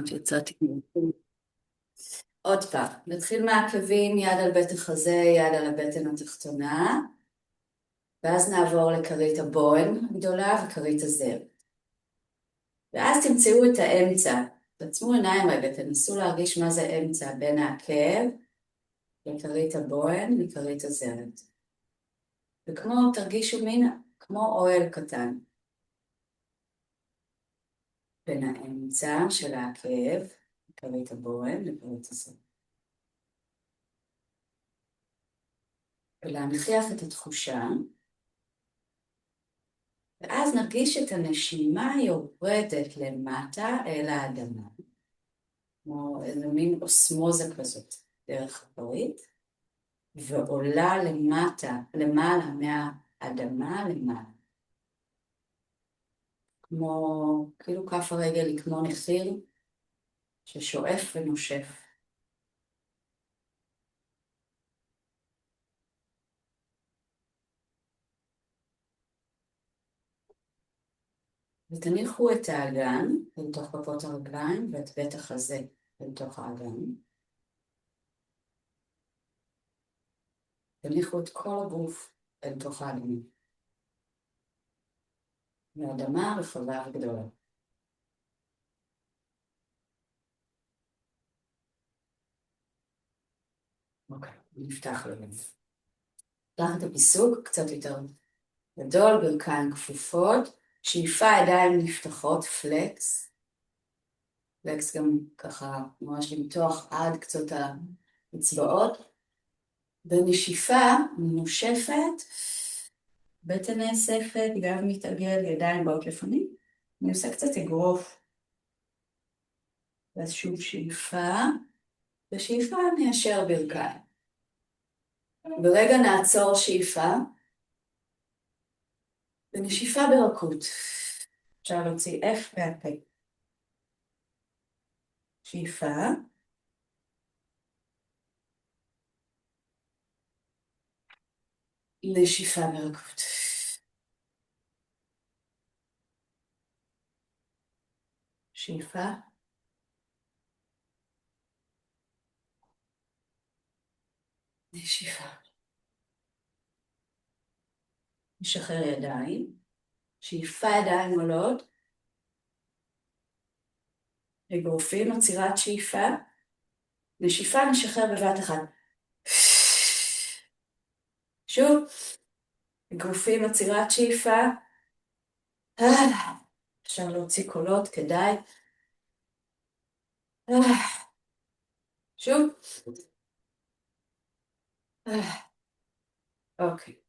שיצאתי. עוד פעם, נתחיל מהעקבים, יד על בית החזה, יד על הבטן התחתונה, ואז נעבור לכרית הבוהן הגדולה וכרית הזר. ואז תמצאו את האמצע, תעצמו עיניים רגע, תנסו להרגיש מה זה אמצע בין העקב לכרית הבוהן וכרית הזרת. וכמו, תרגישו מין כמו אוהל קטן. בין האמצע של העקב, כרית הבוהן וכרית הזרת. ולהנכיח את התחושה, ואז נרגיש את הנשימה יורדת למטה אל האדמה, כמו איזה מין אוסמוזה כזאת דרך הפרית, ועולה למטה, למעלה מהאדמה למעלה. כמו, כאילו כף הרגל היא כמו נחיר ששואף ונושף. ותניחו את האגן אל תוך כפות הרגליים ואת בית החזה אל תוך האגן. תניחו את כל הגוף אל תוך האדמה. והאדמה רחבה וגדולה. אוקיי, נפתח לב. נפתח את הפיסוק קצת יותר גדול, ברכיים כפופות, שאיפה ידיים נפתחות, פלקס. פלקס גם ככה ממש למתוח עד קצות האצבעות. ונשיפה נושפת, בטן נאספת, גב מתעגל, ידיים באות לפנים. אני עושה קצת אגרוף. ואז שוב שאיפה, ושאיפה ניישר ברכיים. ברגע נעצור שאיפה, ונשיפה ברכות. אפשר להוציא F מהפה. שאיפה. נשיפה ברכות. שאיפה. נשיפה. נשחרר ידיים. שאיפה ידיים עולות. אגרופים, עצירת שאיפה. נשיפה נשחרר בבת אחת. שוב. אגרופים, עצירת שאיפה. אפשר להוציא קולות, כדאי. שוב. אוקיי.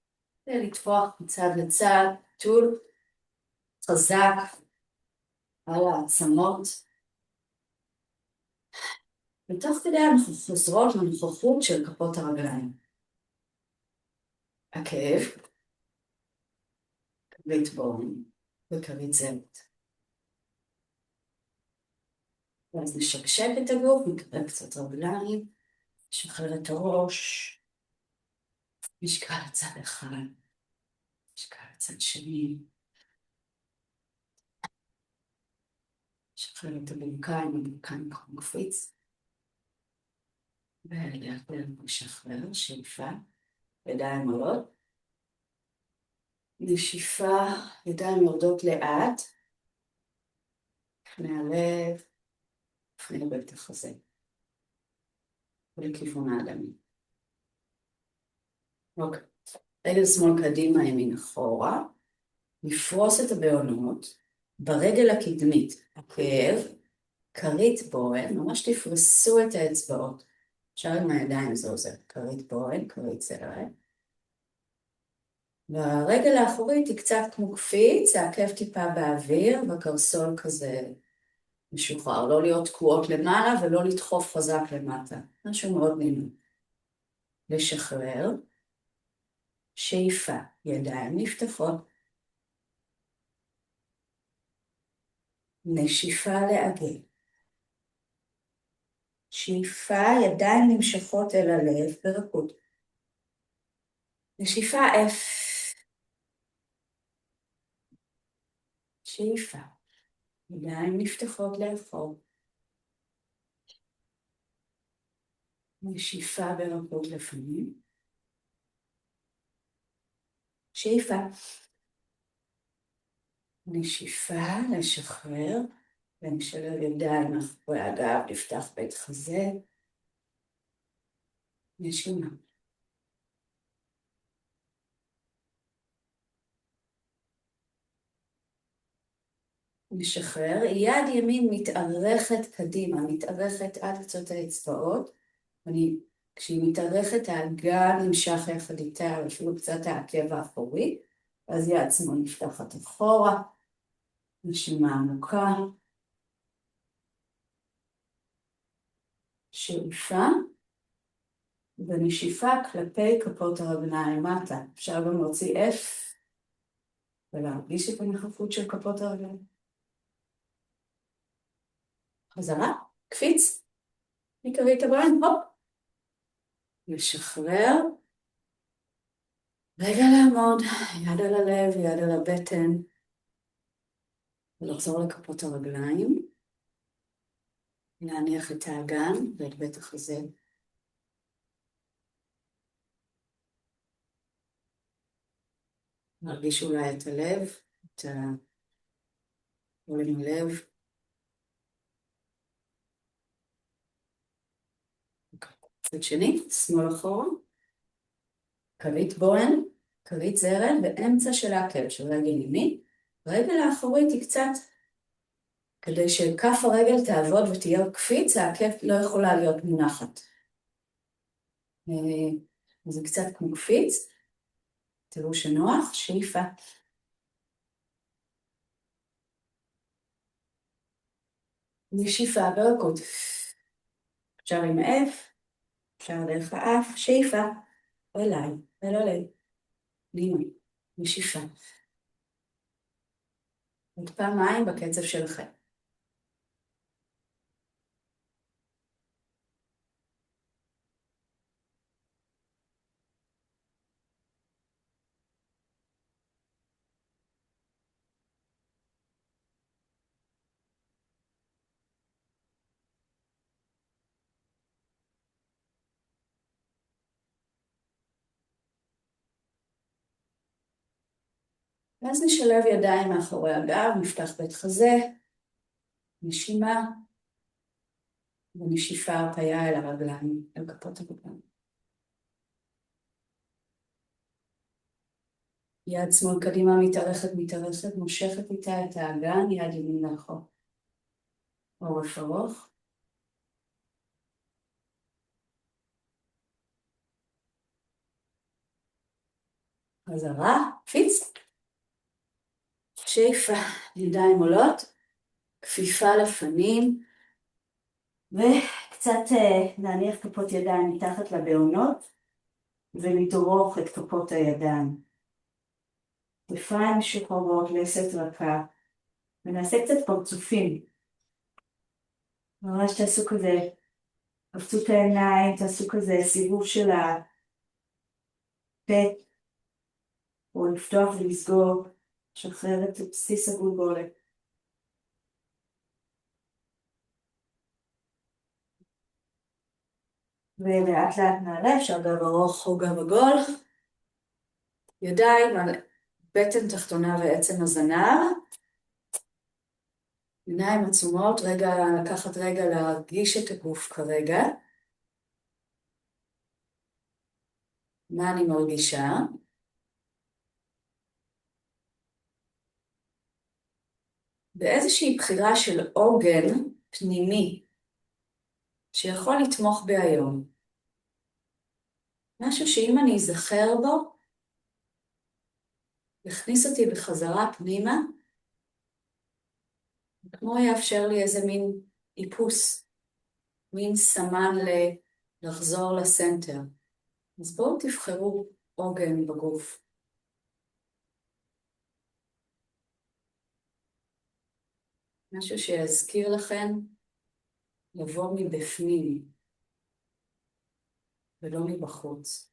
לטפוח מצד לצד, טול. חזק. על העצמות. ותוך כדי אנחנו חוזרות לנוכחות של כפות הרגליים. עקב. כרית בוהן וכרית זרת. ואז נשקשק את הגוף, נקבל קצת רגליים, נשחרר את הראש, משקל לצד אחד, משקל לצד שני, נשחרר את הברכיים, הברכיים כמו קפיץ, ולאט לאט נשחרר, שאיפה, ידיים עולות, נשיפה, ידיים יורדות לאט, לפני הלב, לפני בית החזה, ולכיוון האדמה. אוקיי, רגל שמאל קדימה, ימין אחורה, נפרוס את הבעונות ברגל הקדמית, עקב, כרית בוהן, ממש תפרסו את האצבעות. אפשר עם הידיים זה עוזר, כרית בוהן, כרית זרת. והרגל האחורית היא קצת כמו קפיץ, העקב טיפה באוויר, בקרסול כזה משוחרר, לא להיות תקועות למעלה ולא לדחוף חזק למטה. משהו מאוד נעים. לשחרר, שאיפה, ידיים נפתחות, נשיפה לעגל. שאיפה, ידיים נמשכות אל הלב ברכות. נשיפה F. שאיפה, ידיים נפתחות לאחור. נשיפה ברכות לפנים. שאיפה. נשיפה, לשחרר, ונשלב ידיים מאחורי הגב, נפתח בית חזה. נשימה. נשחרר, יד ימין מתארכת קדימה, מתארכת עד קצות האצבעות, כשהיא מתארכת האגן נמשך יחד איתה, אפילו קצת העקב האחורי, אז יד שמאל נפתחת אחורה, נשימה עמוקה, שאיפה, ונשיפה כלפי כפות הרגליים מטה. אפשר גם להוציא F ולהרגיש את הנכפות של כפות הרגליים. חזרה, קפיץ, מכרית הבוהן, הופ. לשחרר, רגע לעמוד, יד על הלב, יד על הבטן, ולחזור לכפות הרגליים, להניח את האגן ואת בית החזה. נרגיש אולי את הלב, את עולים הלב. צד שני, שמאל אחורה, כרית בוהן, כרית זרד, באמצע של העקב של רגל ימין, רגל האחורית היא קצת, כדי שכף הרגל תעבוד ותהיה קפיץ, העקב לא יכולה להיות מונחת. זה קצת כמו קפיץ, תראו שנוח, שאיפה. נשיפה ברכות. אפשר עם F, אפשר דרך האף, שאיפה, אליי, אל הלב, לימי, נשיפה. עוד פעמיים בקצב שלכם. ואז נשלב ידיים מאחורי הגב, נפתח בית חזה, נשימה, ונשיפה הרפיה אל הרגליים, אל כפות הרגליים. יד שמאל קדימה מתארכת, מושכת איתה את האגן, יד ימין לאחור. עורף ארוך. חזרה, קפיץ. שאיפה, ידיים עולות, כפיפה לפנים, וקצת להניח כפות ידיים מתחת לבעונות, ולדרוך את כפות הידיים. כתפיים משוחררות, לסת רכה, ונעשה קצת פרצופים. ממש תעשו כזה, קפצו את העיניים, תעשו כזה סיבוב של הפה, או לפתוח ולסגור, שחרר את בסיס הגולגולת. ולאט לאט נעלה, אפשר גב ארוך או גב עגול. ידיים על בטן תחתונה ועצם הזנב. עיניים עצומות, לקחת רגע להרגיש את הגוף כרגע. מה אני מרגישה? באיזושהי בחירה של עוגן פנימי, שיכול לתמוך בי היום. משהו שאם אני אזכר בו, יכניס אותי בחזרה פנימה, כמו יאפשר לי איזה מין איפוס, מין סמן לחזור לסנטר. אז בואו תבחרו עוגן בגוף. משהו שיזכיר לכם לבוא מבפנים, ולא מבחוץ.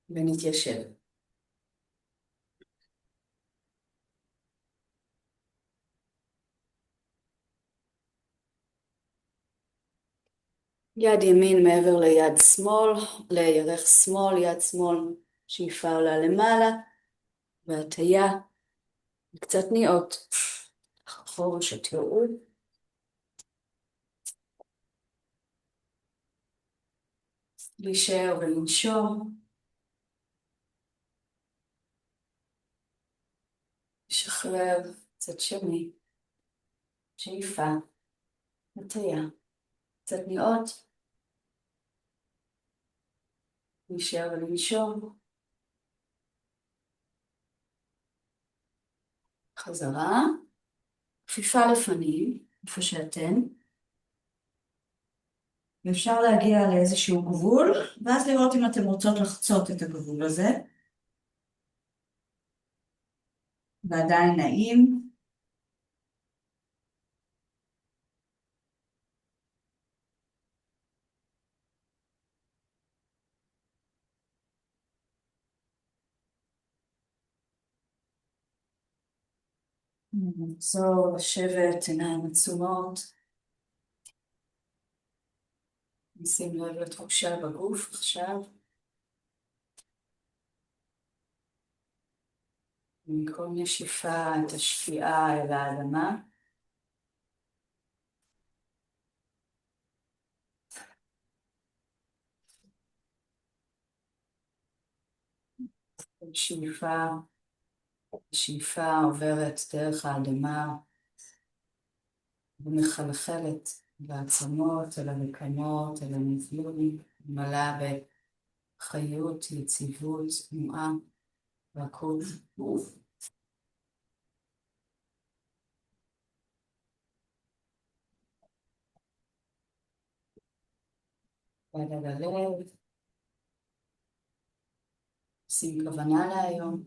ונתיישב. יד ימין מעבר ליד שמאל, לירך שמאל, יד שמאל, שאיפה עולה למעלה, והטיה, קצת ניעות, אחורה שתראו. להישאר ולנשום. לשחרר, קצת שני, שאיפה, הטיה, קצת ניעות. להישאר ולנשום. חזרה, כפיפה לפנים, איפה שאתן. ואפשר להגיע לאיזשהו גבול, ואז לראות אם אתם רוצות לחצות את הגבול הזה. ועדיין נעים. נחזור לשבת, עיניים עצומות. נשים לב לתחושה בגוף עכשיו. מכל נשיפה את השפיעה אל האדמה. שאיפה עוברת דרך האדמה ומחלחלת לעצמות, אל הרקמות, אל הנבלול, מלאה בחיות, יציבות, תנועה, רכות. יד על הלב, שים כוונה להיום.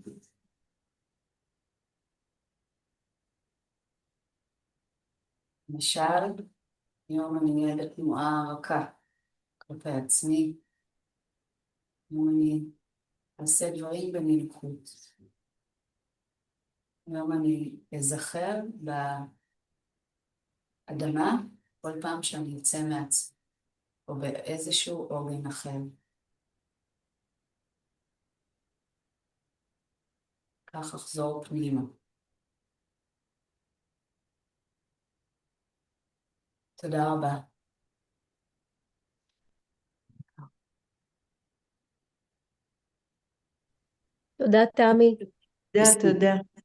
למשל, היום אני אהיה בתנועה רכה כלפי עצמי. היום אני אעשה דברים בנינוחות. היום אני אזכר באדמה כל פעם שאני אצא מעצמי, או באיזשהו עוגן אחר. כך אחזור פנימה. תודה רבה. תודה, תמי. תודה.